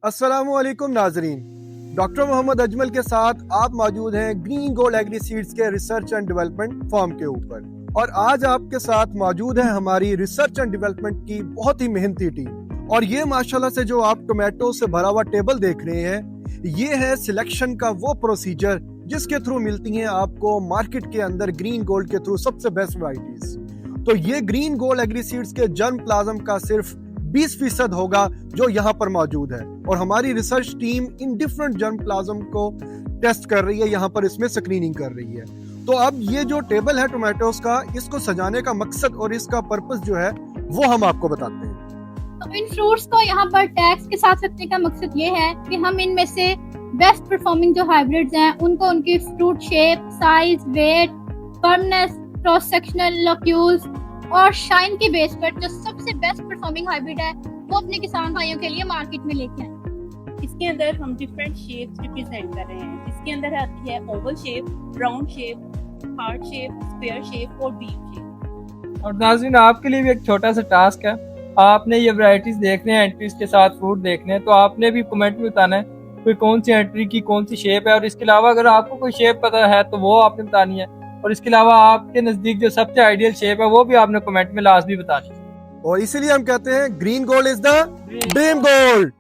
अस्सलामुअलैकुम नाजरीन, डॉक्टर मोहम्मद अजमल के साथ आप मौजूद हैं ग्रीन गोल्ड एग्री सीड्स के रिसर्च एंड डेवलपमेंट फॉर्म के ऊपर। और आज आपके साथ मौजूद है हमारी रिसर्च एंड डेवलपमेंट की बहुत ही मेहनती टीम। और ये माशाल्लाह से जो आप टोमेटो से भरा हुआ टेबल देख रहे हैं, ये है सिलेक्शन का वो प्रोसीजर जिसके थ्रू मिलती हैं आपको मार्केट के अंदर ग्रीन गोल्ड के थ्रू सबसे बेस्ट वैरायटीज। तो ये ग्रीन गोल्ड एग्री सीड्स के जर्म प्लाज्म का सिर्फ 20% होगा जो यहाँ पर मौजूद है। और हमारी research team in different germ plasm को टेस्ट कर रही है, यहाँ पर इसमें स्क्रीनिंग कर रही है। तो अब ये जो टेबल है टोमेटोज का, इसको सजाने का मकसद और इसका पर्पस जो है वो हम आपको बताते हैं। तो इन फ्रूट्स को यहाँ पर टैग्स के साथ रखने का मकसद ये है कि हम इनमें से बेस्ट परफॉर्मिंग जो हाइब्रिड्स हैं उनको उनकी fruit shape, size, weight, firmness, cross sectional locules और शाइन के बेस पर जो सबसे बेस्ट परफॉर्मिंग हाइब्रिड है वो अपने किसान भाइयों के लिए मार्केट में लेके आए। इसके अंदर हम डिफरेंट शेप्स रिप्रेजेंट कर रहे हैं। इसके अंदर आती है Oval shape, round shape, heart shape, square shape और बीम शेप। और नाज़रीन, आपके लिए भी एक छोटा सा टास्क है। आपने ये वैरायटीज देखने हैं, एंट्रीज के साथ फ्रूट देखने हैं, तो आपने भी कमेंट में बताना है कोई कौन सी एंट्री की कौन सी शेप है। और इसके अलावा अगर आपको कोई शेप पता है तो वो आपने बतानी है। और इसके अलावा आपके नजदीक जो सबसे आइडियल शेप है वो भी आपने कमेंट में लाजमी बतानी है। और इसीलिए हम कहते हैं green gold is the dream gold.